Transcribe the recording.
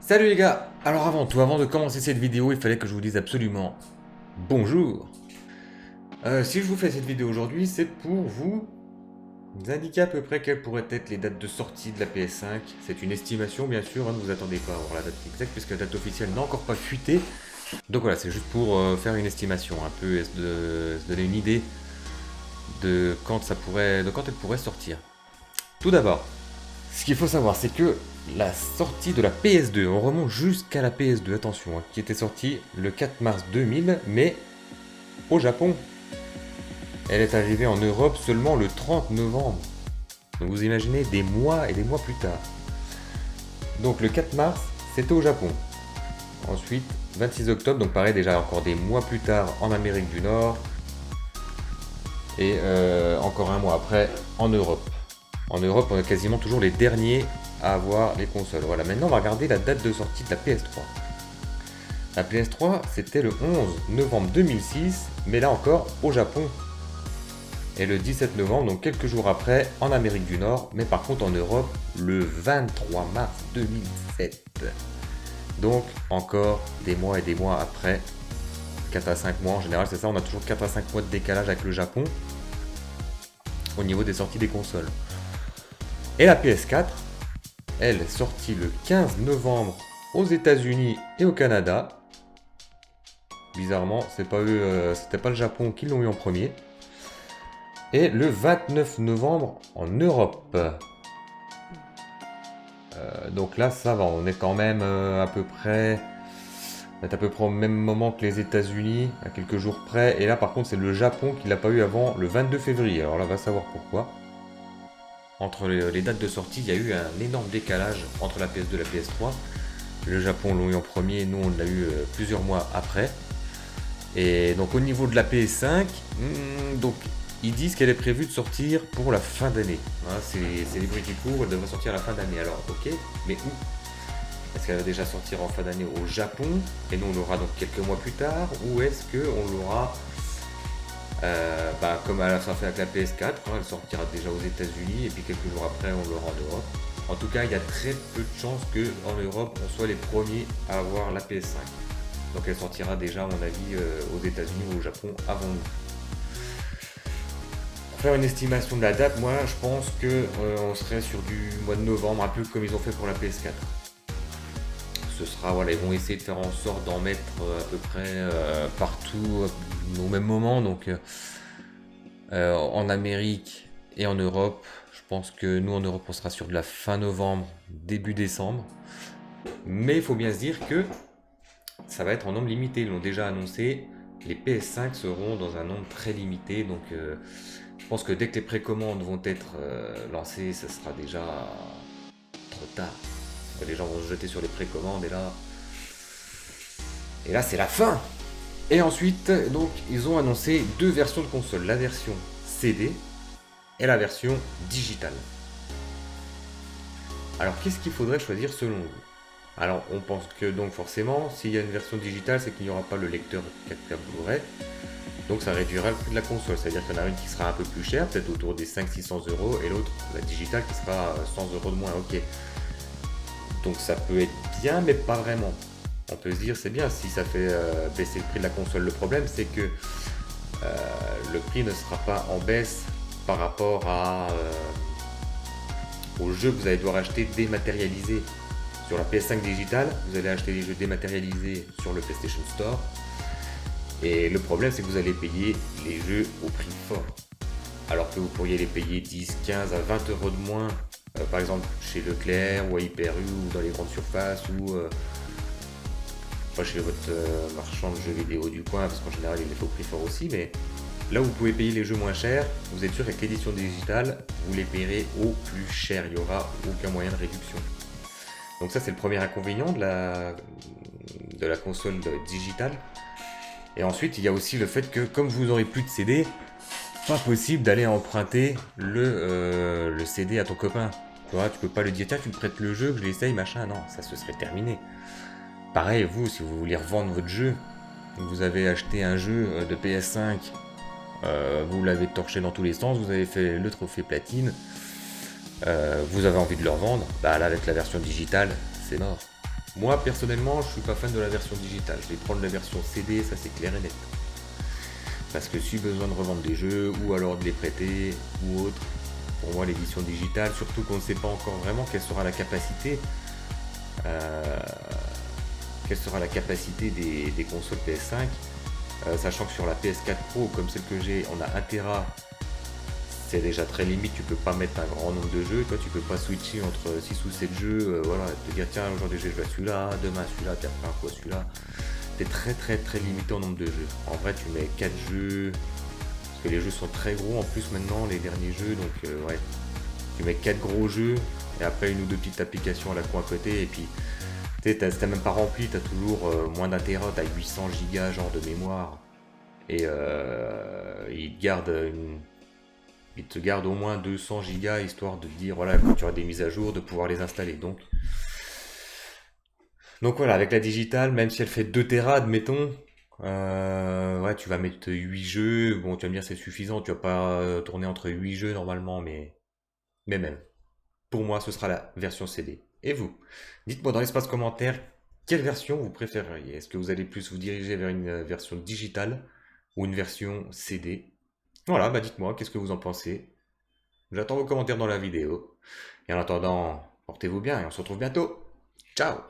Salut les gars. Alors avant tout, avant de commencer cette vidéo, il fallait que je vous dise absolument bonjour. Si je vous fais cette vidéo aujourd'hui, c'est pour vous indiquer à peu près quelles pourraient être les dates de sortie de la PS5. C'est une estimation bien sûr, ne vous attendez pas à avoir la date exacte puisque la date officielle n'a encore pas fuité. Donc voilà, c'est juste pour faire une estimation un peu et se donner une idée de quand elle pourrait sortir. Tout d'abord, ce qu'il faut savoir, c'est que la sortie de la PS2, on remonte jusqu'à la PS2, attention, qui était sortie le 4 mars 2000, mais au Japon. Elle est arrivée en Europe seulement le 30 novembre. Donc vous imaginez des mois et des mois plus tard. Donc le 4 mars, c'était au Japon. Ensuite, 26 octobre, donc pareil, déjà encore des mois plus tard en Amérique du Nord. Et encore un mois après en Europe. En Europe, on est quasiment toujours les derniers à avoir les consoles. Voilà, maintenant on va regarder la date de sortie de la PS3. La PS3, c'était le 11 novembre 2006, mais là encore au Japon. Et le 17 novembre, donc quelques jours après, en Amérique du Nord, mais par contre en Europe, le 23 mars 2007. Donc encore des mois et des mois après, 4 à 5 mois en général, c'est ça, on a toujours 4 à 5 mois de décalage avec le Japon au niveau des sorties des consoles. Et la PS4, elle est sortie le 15 novembre aux États-Unis et au Canada. Bizarrement, c'est pas eux, c'était pas le Japon qui l'ont eu en premier. Et le 29 novembre en Europe. Donc là, ça va, on est quand même à peu près au même moment que les États-Unis, à quelques jours près. Et là, par contre, c'est le Japon qui l'a pas eu avant le 22 février. Alors là, on va savoir pourquoi. Entre les dates de sortie, il y a eu un énorme décalage entre la PS2 et la PS3. Le Japon l'a eu en premier, nous on l'a eu plusieurs mois après. Et donc au niveau de la PS5, donc ils disent qu'elle est prévue de sortir pour la fin d'année. Hein, c'est les bruits qui courent, elle devrait sortir à la fin d'année. Alors ok, mais où? Est-ce qu'elle va déjà sortir en fin d'année au Japon et nous on l'aura donc quelques mois plus tard? Ou est-ce qu'on l'aura comme elle a fait avec la PS4, hein, elle sortira déjà aux États-Unis et puis quelques jours après on l'aura en Europe. En tout cas, il y a très peu de chances qu'en Europe on soit les premiers à avoir la PS5. Donc elle sortira déjà, à mon avis, aux États-Unis ou au Japon avant nous. Pour faire une estimation de la date, moi je pense qu'on serait sur du mois de novembre, un peu comme ils ont fait pour la PS4. Ce sera, voilà, ils vont essayer de faire en sorte d'en mettre à peu près partout au même moment. Donc en Amérique et en Europe, je pense que nous en Europe on sera sur de la fin novembre, début décembre. Mais il faut bien se dire que ça va être en nombre limité. Ils l'ont déjà annoncé. Les PS5 seront dans un nombre très limité. Donc je pense que dès que les précommandes vont être lancées, ça sera déjà trop tard. Les gens vont se jeter sur les précommandes et là c'est la fin. Et ensuite, donc, ils ont annoncé deux versions de console, la version CD et la version digitale. Alors, qu'est-ce qu'il faudrait choisir selon vous? Alors, on pense que donc forcément, s'il y a une version digitale, c'est qu'il n'y aura pas le lecteur 4K Blu-ray. Donc ça réduira le prix de la console, c'est-à-dire qu'il y en a une qui sera un peu plus chère, peut-être autour des 500-600 euros, et l'autre, la digitale, qui sera 100 euros de moins. Ok. Donc ça peut être bien, mais pas vraiment. On peut se dire c'est bien si ça fait baisser le prix de la console. Le problème c'est que le prix ne sera pas en baisse par rapport aux jeux que vous allez devoir acheter dématérialisés. Sur la PS5 digitale, vous allez acheter les jeux dématérialisés sur le PlayStation Store. Et le problème c'est que vous allez payer les jeux au prix fort. Alors que vous pourriez les payer 10, 15 à 20 euros de moins, par exemple chez Leclerc ou à Hyper U ou dans les grandes surfaces ou chez votre marchand de jeux vidéo du coin, parce qu'en général il est au prix fort aussi, mais là où vous pouvez payer les jeux moins chers, vous êtes sûr qu'avec l'édition digitale, vous les payerez au plus cher, il n'y aura aucun moyen de réduction. Donc ça c'est le premier inconvénient de la console digitale. Et ensuite il y a aussi le fait que comme vous n'aurez plus de CD, pas possible d'aller emprunter le CD à ton copain. Tu vois, tu peux pas lui dire tiens tu me prêtes le jeu que je l'essaye machin, non, ça se serait terminé. Pareil, vous, si vous voulez revendre votre jeu, vous avez acheté un jeu de PS5, vous l'avez torché dans tous les sens, vous avez fait le trophée platine, vous avez envie de le revendre, bah là avec la version digitale, c'est mort. Moi, personnellement, je suis pas fan de la version digitale. Je vais prendre la version CD, ça c'est clair et net. Parce que si besoin de revendre des jeux, ou alors de les prêter, ou autre, pour moi l'édition digitale, surtout qu'on ne sait pas encore vraiment quelle sera la capacité, euh, des consoles PS5, sachant que sur la PS4 Pro, comme celle que j'ai, on a 1 Tera, c'est déjà très limite, tu peux pas mettre un grand nombre de jeux, toi tu peux pas switcher entre 6 ou 7 jeux, voilà, te dire tiens aujourd'hui je vais jouer à celui-là, demain celui-là, puis après un coup à celui-là. T'es très limité en nombre de jeux. En vrai tu mets 4 jeux, parce que les jeux sont très gros en plus maintenant, les derniers jeux, donc ouais, tu mets 4 gros jeux, et après une ou deux petites applications à la coin à côté, et puis t'as même pas rempli, t'as toujours moins d'un Tera, t'as 800 gigas genre de mémoire, et il te garde au moins 200 gigas histoire de te dire voilà quand tu auras des mises à jour de pouvoir les installer. Donc voilà, avec la digitale, même si elle fait 2 Tera admettons, ouais tu vas mettre 8 jeux, bon tu vas me dire c'est suffisant, tu vas pas tourner entre 8 jeux normalement, mais même pour moi ce sera la version CD. Et vous, dites-moi dans l'espace commentaire quelle version vous préféreriez. Est-ce que vous allez plus vous diriger vers une version digitale ou une version CD? Voilà, bah dites-moi, qu'est-ce que vous en pensez? J'attends vos commentaires dans la vidéo. Et en attendant, portez-vous bien et on se retrouve bientôt. Ciao!